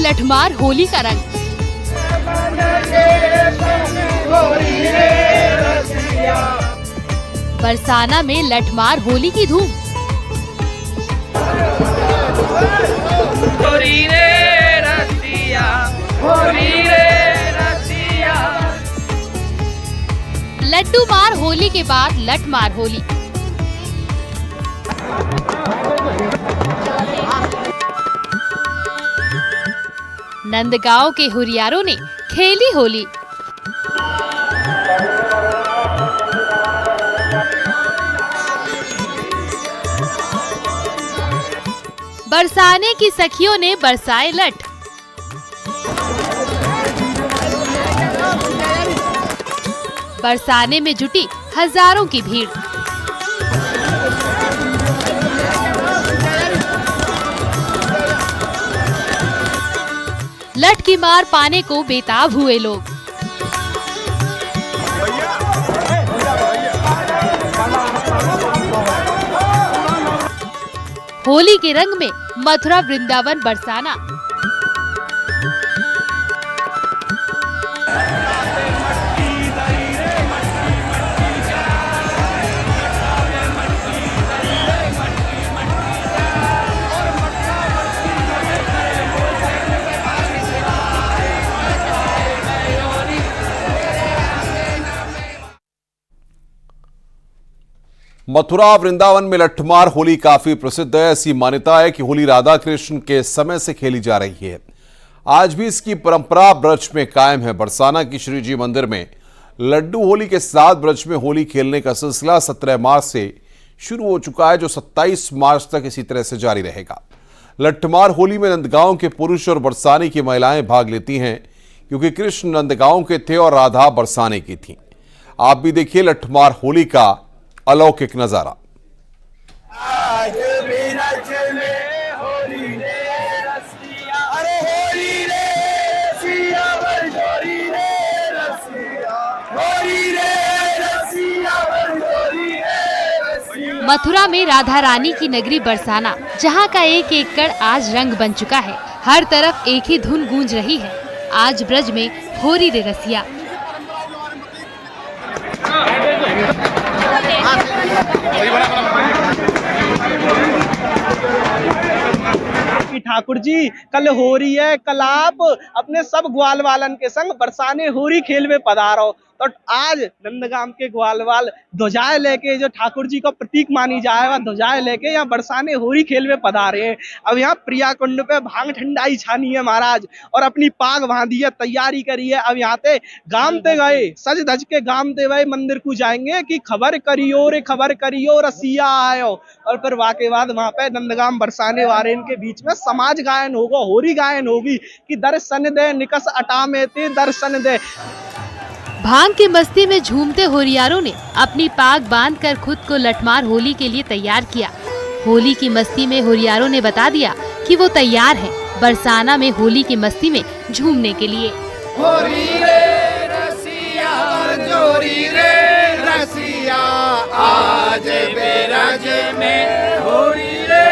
लठमार होली का रंग। बरसाना में लठमार होली की धूम। होली रे रसिया, होली रे रसिया। लड्डू मार होली के बाद लठमार होली। नंदगांव के हुरियारों ने खेली होली। बरसाने की सखियों ने बरसाए लठ। बरसाने में जुटी हजारों की भीड़। लठ की मार पाने को बेताब हुए लोग। होली के रंग में मथुरा वृंदावन बरसाना। मथुरा वृंदावन में लठमार होली काफी प्रसिद्ध है। ऐसी मान्यता है कि होली राधा कृष्ण के समय से खेली जा रही है। आज भी इसकी परंपरा ब्रज में कायम है। बरसाना की श्री जी मंदिर में लड्डू होली के साथ ब्रज में होली खेलने का सिलसिला 17 मार्च से शुरू हो चुका है, जो 27 मार्च तक इसी तरह से जारी रहेगा। लठमार होली में नंदगांव के पुरुष और बरसाने की महिलाएं भाग लेती हैं, क्योंकि कृष्ण नंदगांव के थे और राधा बरसाने की थी। आप भी देखिए लठमार होली का अलौकिक नजारा। आज ब्रज में होली रे रसिया, अरे होली रे रसिया, होली रे रसिया, होली रे रसिया, होली रे रसिया। मथुरा में राधा रानी की नगरी बरसाना, जहां का एक एक कण आज रंग बन चुका है। हर तरफ एक ही धुन गूंज रही है। आज ब्रज में होली रे रसिया। ठाकुर जी कल हो रही है, कल आप अपने सब ग्वाल वालन के संग बरसाने होली खेल में पधारो। तो आज नंदगांव के ग्वाल वाल ध्वजाएं लेके, जो ठाकुर जी का प्रतीक मानी जाए, वह ध्वजाएं लेके यहाँ बरसाने होली खेल में पधारे हैं। अब यहाँ प्रिया कुंड पे भांग ठंडाई छानी है महाराज, और अपनी पाग बांधी है, तैयारी करी है। अब यहाँ पे गामते गए, सज धज के गामते गए मंदिर को जाएंगे कि खबर करियो रे खबर करियो रसिया आयो। और फिर वाके बाद वहाँ पे नंदगांव बरसाने वाले इनके बीच में समाज गायन होगा, होली गायन होगी कि दर्शन दे निकस अटा में ते दर्शन दे। भांग की मस्ती में झूमते होरियारों ने अपनी पाग बांधकर खुद को लठमार होली के लिए तैयार किया। होली की मस्ती में होरियारों ने बता दिया कि वो तैयार हैं बरसाना में होली की मस्ती में झूमने के लिए। होली रे रसिया, जोरी रे रसिया, आज ब्रज में होली रे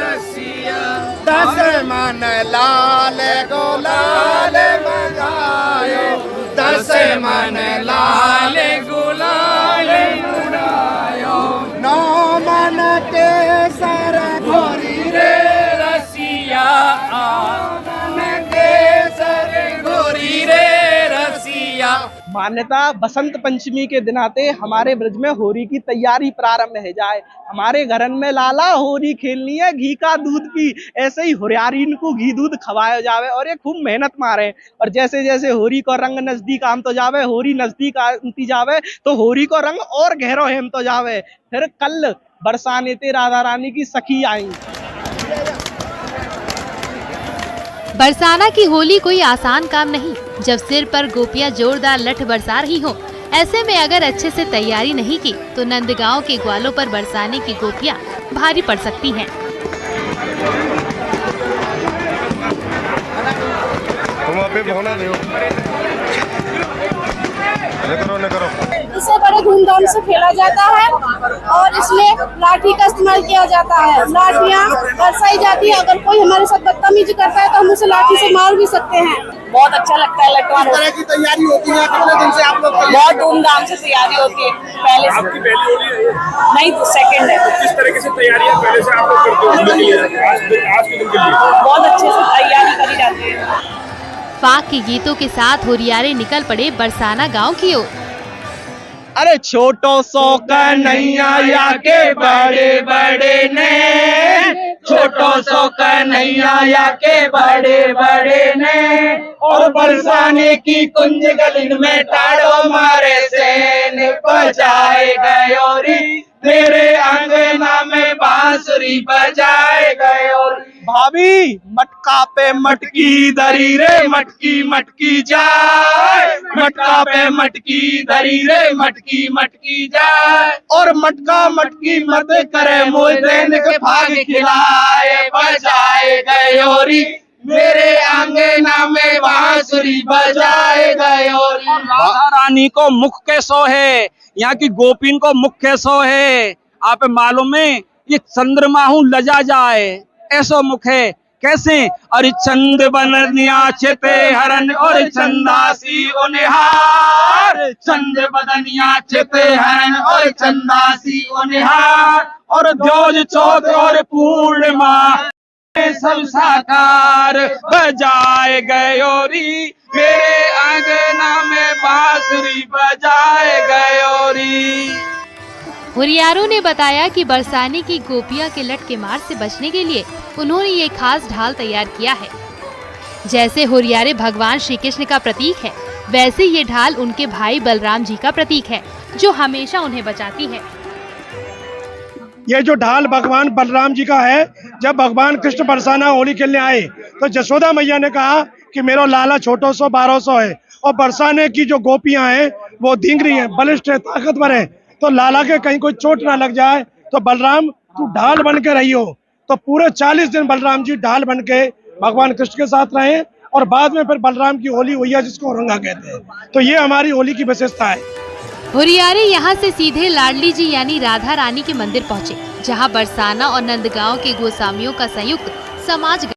रसिया। दस मन लाल गुलाल मगायो, दस मन लाल गुलाल उड़ायो। नौ मन केसर होली रे रसिया, मन केसर होली रे रसिया। मान्यता बसंत पंचमी के दिन आते हमारे ब्रज में होली की तैयारी प्रारंभ है जाए। हमारे घरन में लाला होली खेलनी है, घी का दूध की। ऐसे ही होरियारीन को घी दूध खवाया जावे और ये खूब मेहनत मारे। और जैसे जैसे होली को रंग नजदीक आमतो जावे, होली नजदीक आती जावे, तो होली को रंग और गहरो हेमतो जावे। फिर कल बरसाने ते राधा रानी की सखी आई। बरसाना की होली कोई आसान काम नहीं, जब सिर पर गोपियां जोरदार लठ बरसा रही हो। ऐसे में अगर अच्छे से तैयारी नहीं की तो नंदगांव के ग्वालों पर बरसाने की गोपियां भारी पड़ सकती हैं। तुम अभी भोना दो। न करो। इससे बड़े धूमधाम से खेला जाता है और इसमें लाठी का इस्तेमाल किया जाता है। लाठियाँ बरसाई जाती है, अगर कोई हमारे साथ बदतमीजी करता है तो हम उसे लाठी से मार भी सकते हैं। बहुत अच्छा लगता है लटवार। किस तरह की तैयारी होती है, कितने दिन से आप लोग? बहुत धूमधाम से तैयारी होती है। पहले से आपकी पहली होली है ये? नहीं तो सेकंड है। किस तरह से तैयारियां पहले से आप लोग करते हो होली के लिए, आज के दिन के लिए? बहुत अच्छे से तैयारी करी जाती है। फाग के गीतों के साथ होरियारे निकल पड़े बरसाना गांव की ओर। अरे छोटो सो कन्हैया के बड़े बड़े ने, छोटो सो कन्हैया के बड़े बड़े ने, और बरसाने की कुंज गलिन में टाड़ो मारे सेन बजाए गयोरी, मेरे अंगना में बांसुरी बजाए गयोरी। भाभी मटका पे मटकी दरी रे, मटकी मटकी जाए, मटका पे मटकी दरी रे, मटकी मटकी जाए, और मटका मटकी मत करे मोल देन के भाग खिलाए बजाए गयोरी, मेरे अंगना में बांसुरी बजाए गयोरी। राधा रानी को मुख के सोहे, यहाँ की गोपिन को मुख के सोहे, आप मालूम है ये चंद्रमा हूँ लजा जाए ऐसो मुख है। कैसे? अरे चंद बननिया चेते हरन और चंदासी उनिहार, चंद बदनिया चेते हरन और चंदासी उनिहार, और जोज चौथ और पूर्णिमा सब साकार बजाए गयोरी, मेरे अंगना में बांसुरी बजाए गयोरी। हुरियारों ने बताया कि बरसाने की गोपियां के लट के मार से बचने के लिए उन्होंने ये खास ढाल तैयार किया है। जैसे हुरियारे भगवान श्री कृष्ण का प्रतीक है, वैसे ये ढाल उनके भाई बलराम जी का प्रतीक है, जो हमेशा उन्हें बचाती है। ये जो ढाल भगवान बलराम जी का है, जब भगवान कृष्ण बरसाना होली खेलने आए तो जसोदा मैया ने कहा कि मेरा लाला छोटो सो 1200 है, और बरसाने की जो गोपियां हैं वो धींगरी हैं, बलिष्ठ है, ताकतवर है, तो लाला के कहीं कोई चोट ना लग जाए, तो बलराम तू ढाल बन के रही हो। तो पूरे 40 दिन बलराम जी ढाल बन के भगवान कृष्ण के साथ रहे, और बाद में फिर बलराम की होली हुई है जिसको औरंगा कहते हैं। तो ये हमारी होली की विशेषता है। हुरियारे यहाँ से सीधे लाडली जी यानी राधा रानी के मंदिर पहुँचे, जहाँ बरसाना और नंदगांव के गोस्वामियों का संयुक्त समाज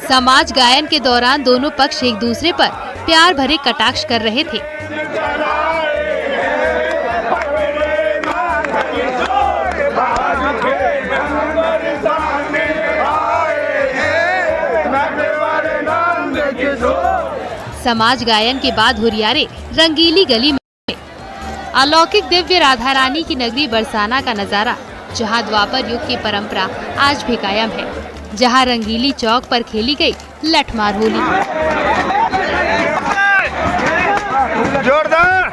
समाज गायन के दौरान दोनों पक्ष एक दूसरे पर प्यार भरे कटाक्ष कर रहे थे। समाज गायन के बाद हुरियारे रंगीली गली में अलौकिक दिव्य राधा रानी की नगरी बरसाना का नजारा, जहां द्वापर युग की परंपरा आज भी कायम है, जहां रंगीली चौक पर खेली गई लठमार होली। जोरदार।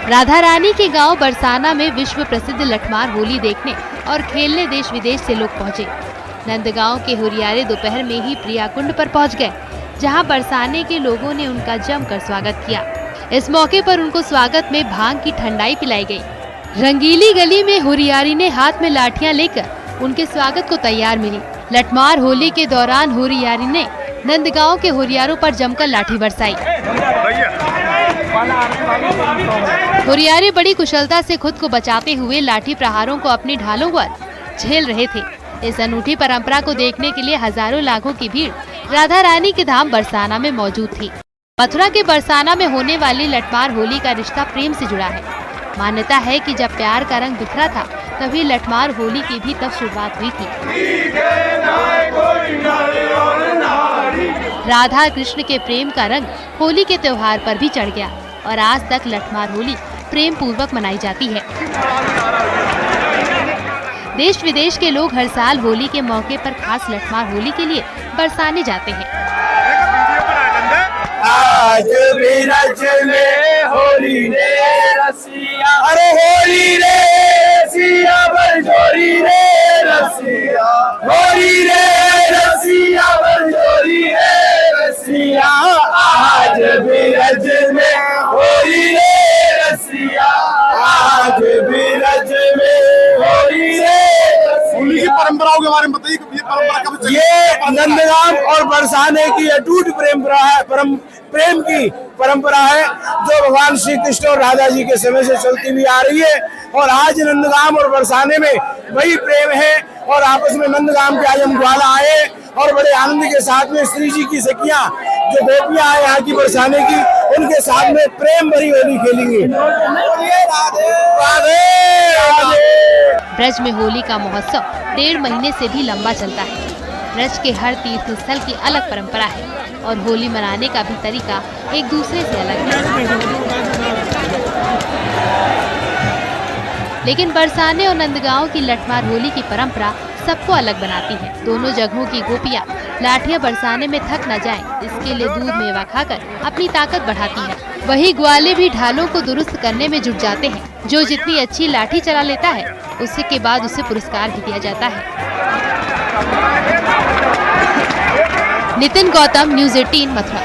राधा रानी के गांव बरसाना में विश्व प्रसिद्ध लठमार होली देखने और खेलने देश विदेश से लोग पहुंचे। नंदगांव के हुरियारे दोपहर में ही प्रियाकुंड पर पहुंच गए, जहां बरसाने के लोगों ने उनका जमकर स्वागत किया। इस मौके पर उनको स्वागत में भांग की ठंडाई पिलाई गई। रंगीली गली में हुरियारी ने हाथ में लाठियां लेकर उनके स्वागत को तैयार मिली। लठमार होली के दौरान हुरियारी ने नंदगांव के हुरियारों पर जमकर लाठी बरसाई। हुरियारे बड़ी कुशलता से खुद को बचाते हुए लाठी प्रहारों को अपनी ढालों पर झेल रहे थे। इस अनूठी परंपरा को देखने के लिए हजारों लाखों की भीड़ राधा रानी के धाम बरसाना में मौजूद थी। मथुरा के बरसाना में होने वाली लठमार होली का रिश्ता प्रेम से जुड़ा है। मान्यता है कि जब प्यार का रंग बिखरा था, तभी लठमार होली की भी तब शुरुआत हुई थी। राधा कृष्ण के प्रेम का रंग होली के त्योहार पर भी चढ़ गया और आज तक लठमार होली प्रेम पूर्वक मनाई जाती है। देश विदेश के लोग हर साल होली के मौके पर खास लठमार होली के लिए बरसाने जाते हैं। आज भी रज में होली रे रसिया, अरे होली रे रसिया बरजोरी रे रसिया, होली रे रसिया बरजोरी रे रसिया, आज भी रज में होली रे रसिया, आज भी रज में होली रे। होली की परंपराओं के बारे में बताइए, ये परंपरा कब चली? ये नंदगाम और बरसाने की अटूट परंपरा है, प्रेम की परंपरा है जो भगवान श्री कृष्ण और राधा जी के समय से चलती हुई आ रही है। और आज नंदगाम और बरसाने में वही प्रेम है। और आपस में नंदगाम के आज हम ग्वाला आए और बड़े आनंद के साथ में श्री जी की सखियां जो गोपियां आए यहाँ की बरसाने की, उनके साथ में प्रेम भरी होली खेलेंगे। राधे राधे। ब्रज में होली का महोत्सव 1.5 महीने से भी लंबा चलता है। ब्रज के हर तीर्थ स्थल की अलग परंपरा है और होली मनाने का भी तरीका एक दूसरे से अलग है। लेकिन बरसाने और नंदगांव की लठमार होली की परंपरा सबको अलग बनाती है। दोनों जगहों की गोपियां लाठियां बरसाने में थक न जाएं, इसके लिए दूध मेवा खाकर अपनी ताकत बढ़ाती है। वही ग्वाले भी ढालों को दुरुस्त करने में जुट जाते हैं। जो जितनी अच्छी लाठी चला लेता है उसी के बाद उसे पुरस्कार भी दिया जाता है। नितिन गौतम, न्यूज़ 18 मथुरा।